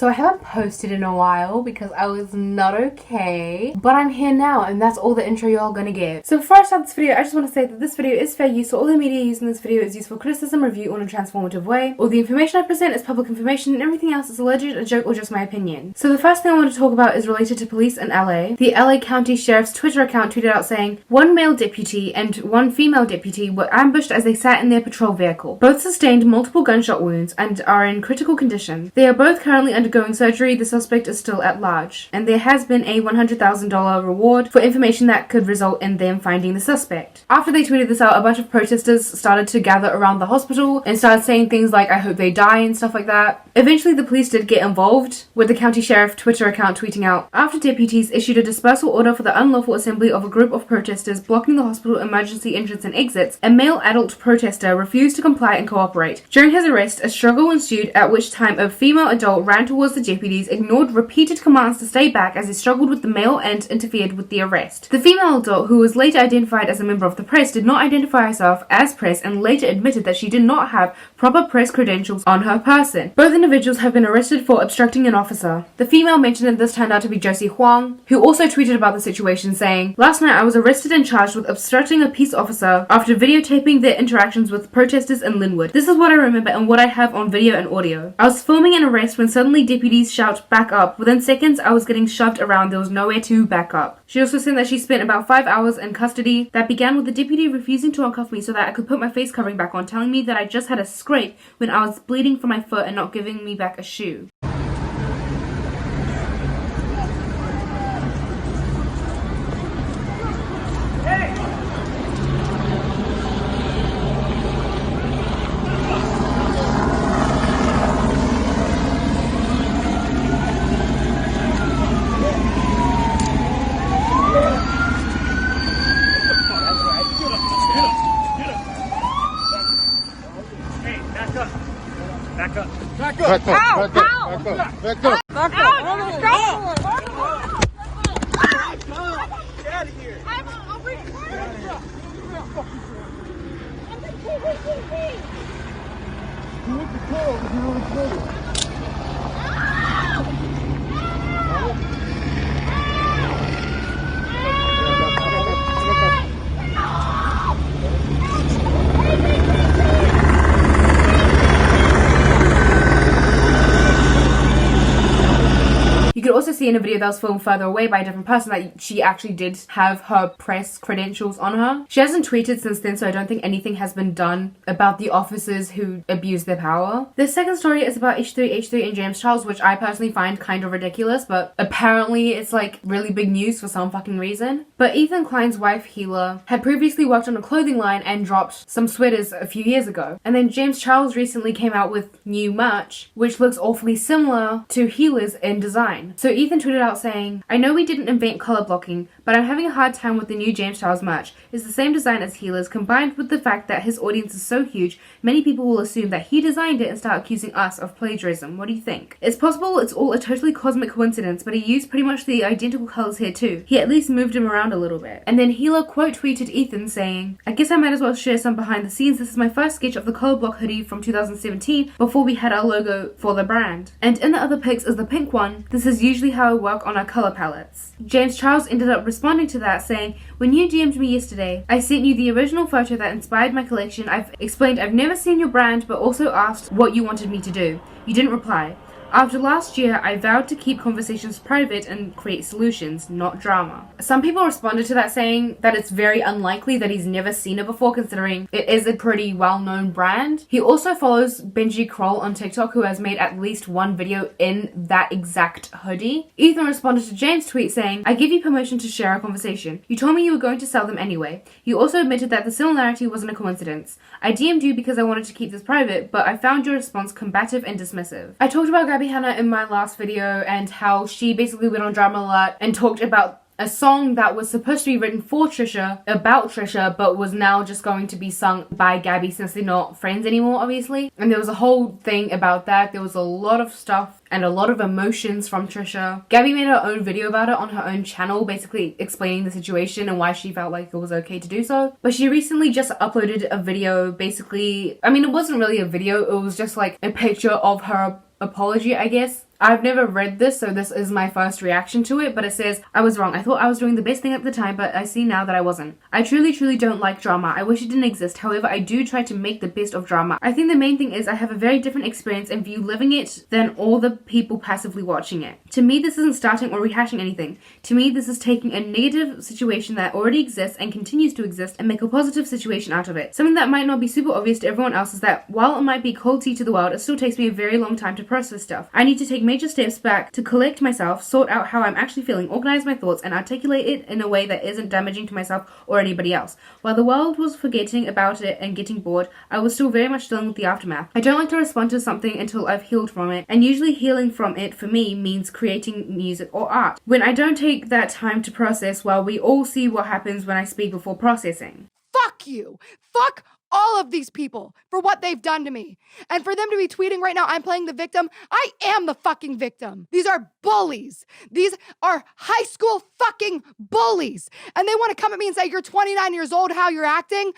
So I haven't posted in a while because I was not okay, but I'm here now and that's all the intro y'all gonna get. So before I start this video, I just want to say that this video is fair use, so all the media used in this video is used for criticism, review, or in a transformative way. All the information I present is public information and everything else is alleged, a joke, or just my opinion. So the first thing I want to talk about is related to police in LA. The LA County Sheriff's Twitter account tweeted out saying, one male deputy and one female deputy were ambushed as they sat in their patrol vehicle. Both sustained multiple gunshot wounds and are in critical condition. They are both currently undergoing surgery. The suspect is still at large. And there has been a $100,000 reward for information that could result in them finding the suspect. After they tweeted this out, a bunch of protesters started to gather around the hospital and started saying things like, I hope they die and stuff like that. Eventually the police did get involved, with the county sheriff Twitter account tweeting out, after deputies issued a dispersal order for the unlawful assembly of a group of protesters blocking the hospital emergency entrance and exits, a male adult protester refused to comply and cooperate. During his arrest, a struggle ensued, at which time a female adult ran towards the deputies, ignored repeated commands to stay back as he struggled with the male and interfered with the arrest. The female adult, who was later identified as a member of the press, did not identify herself as press and later admitted that she did not have proper press credentials on her person. Both individuals have been arrested for obstructing an officer. The female mentioned that this turned out to be Josie who also tweeted about the situation saying, last night I was arrested and charged with obstructing a peace officer after videotaping their interactions with protesters in Linwood. This is what I remember and what I have on video and audio. I was filming an arrest when suddenly deputies shout back up. Within seconds I was getting shoved around. There was nowhere to back up. She also said that she spent about 5 hours in custody. That began with the deputy refusing to uncuff me so that I could put my face covering back on, telling me that I just had a scrape when I was bleeding from my foot and not giving me back a shoe. Back up. Get out of here. You could also see in a video that was filmed further away by a different person that she actually did have her press credentials on her. She hasn't tweeted since then, so I don't think anything has been done about the officers who abused their power. The second story is about H3 and James Charles, which I personally find kind of ridiculous, but apparently it's like really big news for some fucking reason. But Ethan Klein's wife, Gila, had previously worked on a clothing line and dropped some sweaters a few years ago. And then James Charles recently came out with new merch, which looks awfully similar to Gila's in design. So Ethan tweeted out saying, I know we didn't invent color blocking, but I'm having a hard time with the new James Charles merch. It's the same design as Gila's, combined with the fact that his audience is so huge, many people will assume that he designed it and start accusing us of plagiarism. What do you think? It's possible it's all a totally cosmic coincidence, but he used pretty much the identical colors here too. He at least moved him around a little bit. And then Gila quote tweeted Ethan saying, I guess I might as well share some behind the scenes. This is my first sketch of the color block hoodie from 2017 before we had our logo for the brand. And in the other pics is the pink one. This is usually how I work on our color palettes. James Charles ended up responding to that saying, when you DM'd me yesterday, I sent you the original photo that inspired my collection. I've explained I've never seen your brand, but also asked what you wanted me to do. You didn't reply. After last year, I vowed to keep conversations private and create solutions, not drama. Some people responded to that saying that it's very unlikely that he's never seen it before, considering it is a pretty well-known brand. He also follows Benji Kroll on TikTok, who has made at least one video in that exact hoodie. Ethan responded to James' tweet saying, I give you permission to share our conversation. You told me you were going to sell them anyway. You also admitted that the similarity wasn't a coincidence. I DM'd you because I wanted to keep this private, but I found your response combative and dismissive. I talked about Gabbie Hanna in my last video and how she basically went on Drama Alert and talked about a song that was supposed to be written for Trisha, about Trisha, but was now just going to be sung by Gabbie since they're not friends anymore, obviously. And there was a whole thing about that. There was a lot of stuff and a lot of emotions from Trisha. Gabbie made her own video about it on her own channel, basically explaining the situation and why she felt like it was okay to do so. But she recently just uploaded a video, basically, I mean, it wasn't really a video, it was just like a picture of her apology, I guess. I've never read this, so this is my first reaction to it, but it says, I was wrong. I thought I was doing the best thing at the time, but I see now that I wasn't. I truly don't like drama. I wish it didn't exist. However, I do try to make the best of drama. I think the main thing is I have a very different experience and view living it than all the people passively watching it. To me, this isn't starting or rehashing anything. To me, this is taking a negative situation that already exists and continues to exist and make a positive situation out of it. Something that might not be super obvious to everyone else is that while it might be cold tea to the world, it still takes me a very long time to process stuff. I need to take major steps back to collect myself, sort out how I'm actually feeling, organize my thoughts, and articulate it in a way that isn't damaging to myself or anybody else. While the world was forgetting about it and getting bored, I was still very much dealing with the aftermath. I don't like to respond to something until I've healed from it, and usually healing from it for me means creating music or art. When I don't take that time to process, well, we all see what happens when I speak before processing. Fuck you! Fuck all of these people for what they've done to me. And for them to be tweeting right now, I'm playing the victim. I am the fucking victim. These are bullies. These are high school fucking bullies. And they want to come at me and say, you're 29 years old, how you're acting?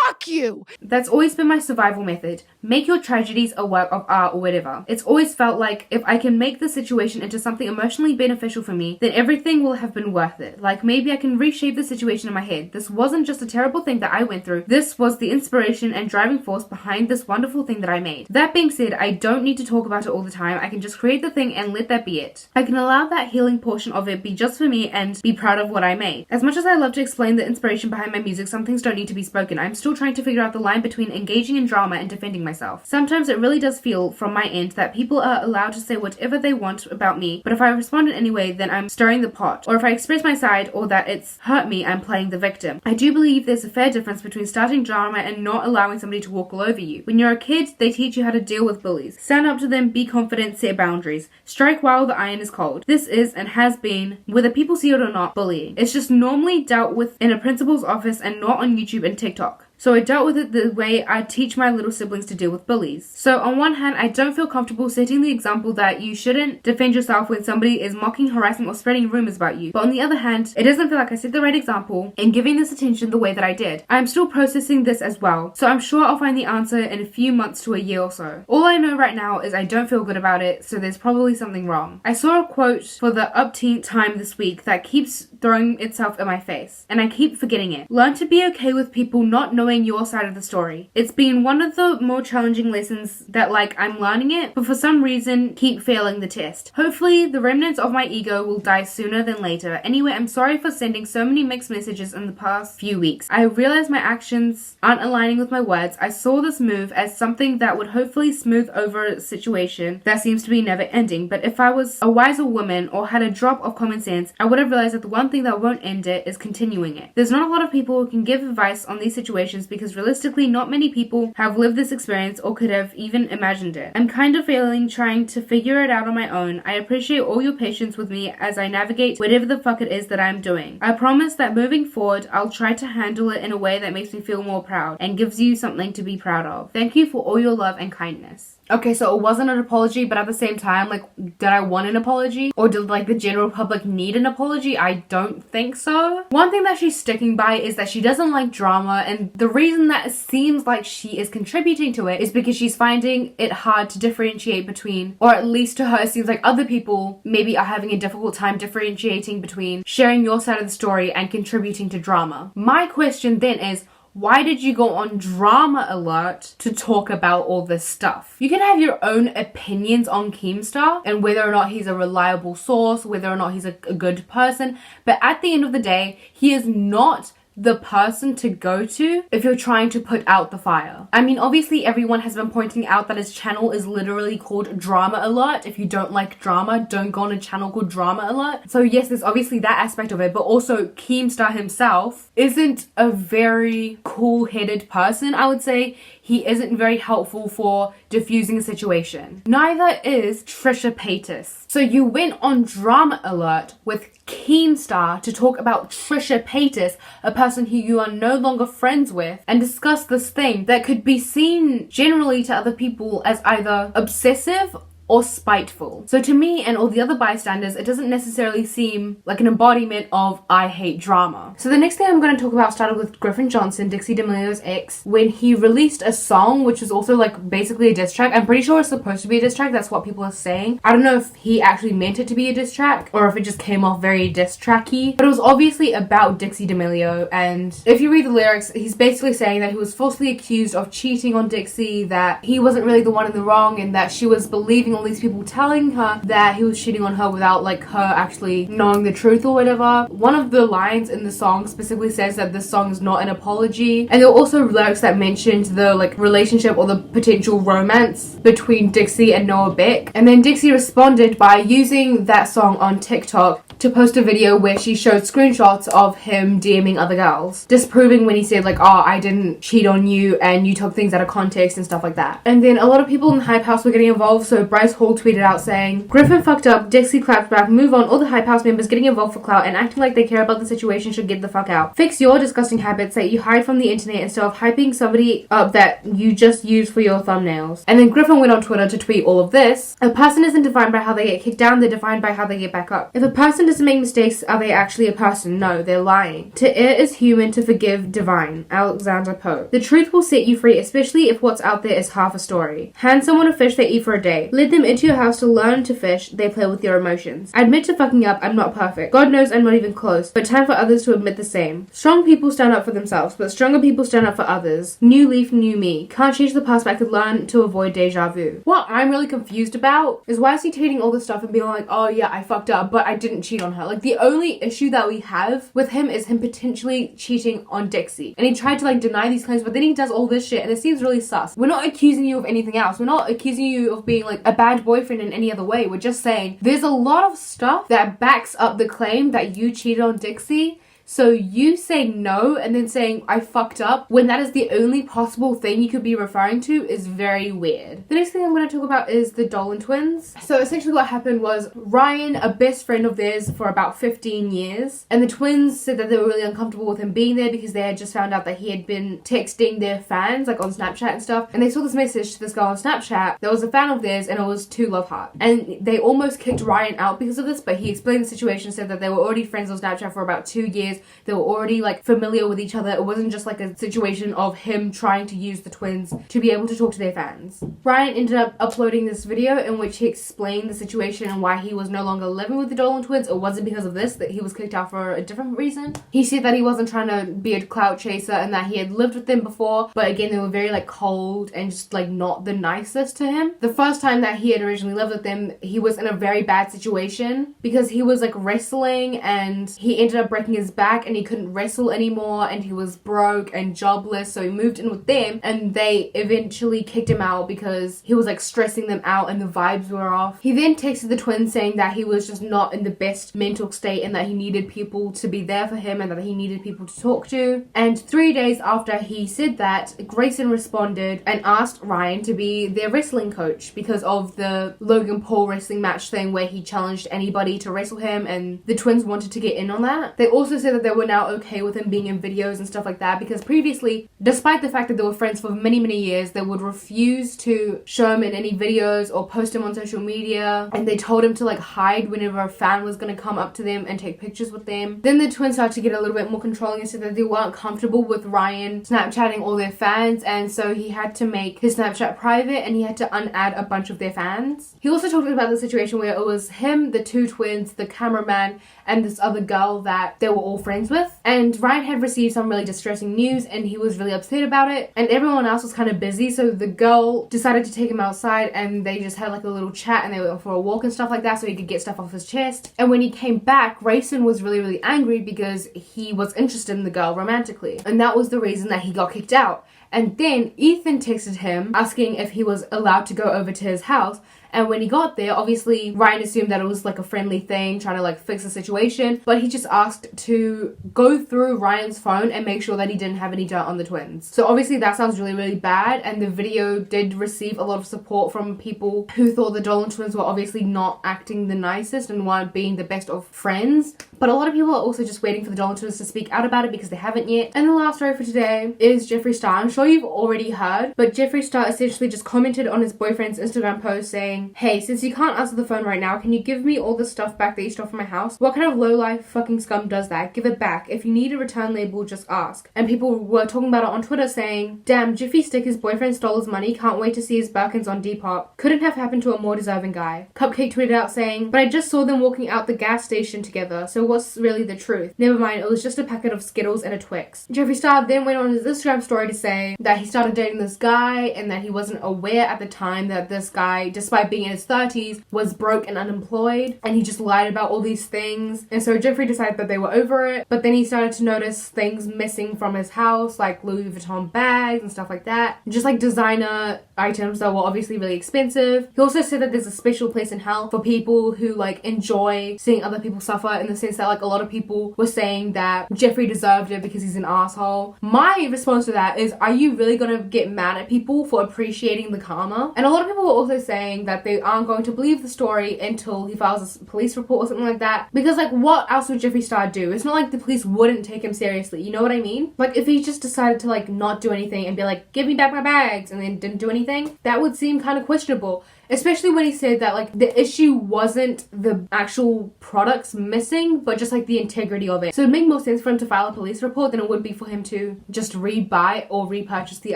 Fuck you! That's always been my survival method. Make your tragedies a work of art or whatever. It's always felt like if I can make the situation into something emotionally beneficial for me, then everything will have been worth it. Like maybe I can reshape the situation in my head. This wasn't just a terrible thing that I went through. This was the inspiration and driving force behind this wonderful thing that I made. That being said, I don't need to talk about it all the time. I can just create the thing and let that be it. I can allow that healing portion of it be just for me and be proud of what I made. As much as I love to explain the inspiration behind my music, some things don't need to be spoken. I'm still trying to figure out the line between engaging in drama and defending myself. Sometimes it really does feel from my end that people are allowed to say whatever they want about me, but if I respond in any way, then I'm stirring the pot. Or if I express my side or that it's hurt me, I'm playing the victim. I do believe there's a fair difference between starting drama and not allowing somebody to walk all over you. When you're a kid, they teach you how to deal with bullies. Stand up to them, be confident, set boundaries. Strike while the iron is cold. This is and has been, whether people see it or not, bullying. It's just normally dealt with in a principal's office and not on YouTube and TikTok. So I dealt with it the way I teach my little siblings to deal with bullies. So on one hand, I don't feel comfortable setting the example that you shouldn't defend yourself when somebody is mocking, harassing, or spreading rumors about you. But on the other hand, it doesn't feel like I set the right example in giving this attention the way that I did. I'm still processing this as well, so I'm sure I'll find the answer in a few months to a year or so. All I know right now is I don't feel good about it, so there's probably something wrong. I saw a quote for the upteenth time this week that keeps throwing itself in my face, and I keep forgetting it. Learn to be okay with people not knowing your side of the story. It's been one of the more challenging lessons that I'm learning it, but for some reason keep failing the test. Hopefully the remnants of my ego will die sooner than later. Anyway, I'm sorry for sending so many mixed messages in the past few weeks. I realize my actions aren't aligning with my words. I saw this move as something that would hopefully smooth over a situation that seems to be never ending, but if I was a wiser woman or had a drop of common sense, I would have realized that the one thing that won't end it is continuing it. There's not a lot of people who can give advice on these situations because realistically not many people have lived this experience or could have even imagined it. I'm kind of failing trying to figure it out on my own. I appreciate all your patience with me as I navigate whatever the fuck it is that I'm doing. I promise that moving forward I'll try to handle it in a way that makes me feel more proud and gives you something to be proud of. Thank you for all your love and kindness. Okay, so it wasn't an apology, but at the same time, did I want an apology? Or did, the general public need an apology? I don't think so. One thing that she's sticking by is that she doesn't like drama, and the reason that it seems like she is contributing to it is because she's finding it hard to differentiate between, or at least to her, it seems like other people maybe are having a difficult time differentiating between sharing your side of the story and contributing to drama. My question then is, why did you go on Drama Alert to talk about all this stuff? You can have your own opinions on Keemstar and whether or not he's a reliable source, whether or not he's a good person, but at the end of the day, he is not the person to go to if you're trying to put out the fire. I mean, obviously everyone has been pointing out that his channel is literally called Drama Alert. If you don't like drama, don't go on a channel called Drama Alert. So yes, there's obviously that aspect of it, but also Keemstar himself isn't a very cool-headed person, I would say. He isn't very helpful for diffusing a situation. Neither is Trisha Paytas. So you went on Drama Alert with Keemstar to talk about Trisha Paytas, a person who you are no longer friends with, and discuss this thing that could be seen generally to other people as either obsessive or spiteful. So to me and all the other bystanders, it doesn't necessarily seem like an embodiment of I hate drama. So the next thing I'm going to talk about started with Griffin Johnson, Dixie Damelio's ex, when he released a song which was also like basically a diss track. I'm pretty sure it's supposed to be a diss track, that's what people are saying. I don't know if he actually meant it to be a diss track or if it just came off very diss tracky, but it was obviously about Dixie Damelio. And if you read the lyrics, he's basically saying that he was falsely accused of cheating on Dixie, that he wasn't really the one in the wrong, and that she was believing all these people telling her that he was cheating on her without like her actually knowing the truth or whatever. One of the lines in the song specifically says that this song is not an apology, and there were also lyrics that mentioned the like relationship or the potential romance between Dixie and Noah Beck. And then Dixie responded by using that song on TikTok to post a video where she showed screenshots of him DMing other girls, disproving when he said like, oh, I didn't cheat on you and you took things out of context and stuff like that. And then a lot of people in the Hype House were getting involved, so Bryce Hall tweeted out saying, Griffin fucked up, Dixie clapped back, move on, all the Hype House members getting involved for clout and acting like they care about the situation should get the fuck out. Fix your disgusting habits that you hide from the internet instead of hyping somebody up that you just use for your thumbnails. And then Griffin went on Twitter to tweet all of this. A person isn't defined by how they get kicked down, they're defined by how they get back up. If a person doesn't make mistakes, are they actually a person? No, they're lying. To err is human, to forgive divine. Alexander Poe. The truth will set you free, especially if what's out there is half a story. Hand someone a fish they eat for a day. Let them into your house to learn to fish, they play with your emotions. I admit to fucking up, I'm not perfect. God knows I'm not even close, but time for others to admit the same. Strong people stand up for themselves, but stronger people stand up for others. New leaf, new me. Can't change the past, but I could learn to avoid deja vu. What I'm really confused about is why is he tweeting all this stuff and being like, oh yeah, I fucked up, but I didn't cheat on her. Like, the only issue that we have with him is him potentially cheating on Dixie. And he tried to like deny these claims, but then he does all this shit and it seems really sus. We're not accusing you of anything else. We're not accusing you of being like a bad boyfriend in any other way. We're just saying there's a lot of stuff that backs up the claim that you cheated on Dixie. So you saying no and then saying I fucked up when that is the only possible thing you could be referring to is very weird. The next thing I'm going to talk about is the Dolan twins. So essentially what happened was Ryan, a best friend of theirs for about 15 years, and the twins said that they were really uncomfortable with him being there because they had just found out that he had been texting their fans like on Snapchat and stuff, and they saw this message to this girl on Snapchat that was a fan of theirs and it was to love heart, and they almost kicked Ryan out because of this, but he explained the situation, said that they were already friends on Snapchat for about 2 years. They were already like familiar with each other. It wasn't just like a situation of him trying to use the twins to be able to talk to their fans. Ryan ended up uploading this video in which he explained the situation and why he was no longer living with the Dolan twins. It wasn't because of this, that he was kicked out for a different reason. He said that he wasn't trying to be a clout chaser and that he had lived with them before, but again they were very like cold and just like not the nicest to him. The first time that he had originally lived with them, he was in a very bad situation because he was like wrestling and he ended up breaking his back and he couldn't wrestle anymore and he was broke and jobless, so he moved in with them and they eventually kicked him out because he was like stressing them out and the vibes were off. He then texted the twins saying that he was just not in the best mental state and that he needed people to be there for him and that he needed people to talk to. And 3 days after he said that, Grayson responded and asked Ryan to be their wrestling coach because of the Logan Paul wrestling match thing where he challenged anybody to wrestle him, and the twins wanted to get in on that. They also said that they were now okay with him being in videos and stuff like that because previously, despite the fact that they were friends for many years, they would refuse to show him in any videos or post him on social media, and they told him to like hide whenever a fan was going to come up to them and take pictures with them. Then the twins started to get a little bit more controlling and said that they weren't comfortable with Ryan Snapchatting all their fans, and so he had to make his Snapchat private and he had to unadd a bunch of their fans. He also talked about the situation where it was him, the two twins, the cameraman, and this other girl that they were all friends with, and Ryan had received some really distressing news and he was really upset about it, and everyone else was kind of busy, so the girl decided to take him outside and they just had like a little chat and they went for a walk and stuff like that so he could get stuff off his chest. And when he came back, Grayson was really angry because he was interested in the girl romantically, and that was the reason that he got kicked out. And then Ethan texted him asking if he was allowed to go over to his house. And when he got there, obviously Ryan assumed that it was like a friendly thing, trying to like fix the situation, but he just asked to go through Ryan's phone and make sure that he didn't have any dirt on the twins. So obviously that sounds really bad, and the video did receive a lot of support from people who thought the Dolan twins were obviously not acting the nicest and weren't being the best of friends. But a lot of people are also just waiting for the dolan twins to speak out about it because they haven't yet. And the last story for today is Jeffree Star. I'm sure you've already heard, but Jeffree Star essentially just commented on his boyfriend's Instagram post saying, hey, since you can't answer the phone right now, can you give me all the stuff back that you stole from my house? What kind of low-life fucking scum does that? Give it back. If you need a return label, just ask. And people were talking about it on Twitter saying, damn, Jiffy Stick, his boyfriend stole his money, can't wait to see his Birkins on Depop. Couldn't have happened to a more deserving guy. Cupcake tweeted out saying, but I just saw them walking out the gas station together, so what's really the truth? Never mind, it was just a packet of Skittles and a Twix. Jeffree Star then went on his Instagram story to say that he started dating this guy and that he wasn't aware at the time that this guy, despite being in his 30s, was broke and unemployed, and he just lied about all these things. And so Jeffree decided that they were over it, but then he started to notice things missing from his house, like Louis Vuitton bags and stuff like that, just like designer items that were obviously really expensive. He also said that there's a special place in hell for people who like enjoy seeing other people suffer, in the sense that like a lot of people were saying that Jeffree deserved it because he's an asshole. My response to that is, are you really gonna get mad at people for appreciating the karma? And a lot of people were also saying that they aren't going to believe the story until he files a police report or something like that, because like what else would Jeffree Star do? It's not like the police wouldn't take him seriously, you know what I mean? Like if he just decided to like not do anything and be like, give me back my bags, and then didn't do anything, that would seem kind of questionable. Especially when he said that like the issue wasn't the actual products missing, but just like the integrity of it. So it'd make more sense for him to file a police report than it would be for him to just rebuy or repurchase the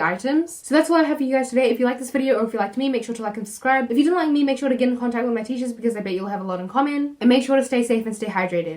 items. So that's all I have for you guys today. If you like this video or if you liked me, make sure to like and subscribe. If you didn't like me, make sure to get in contact with my teachers because I bet you'll have a lot in common. And make sure to stay safe and stay hydrated.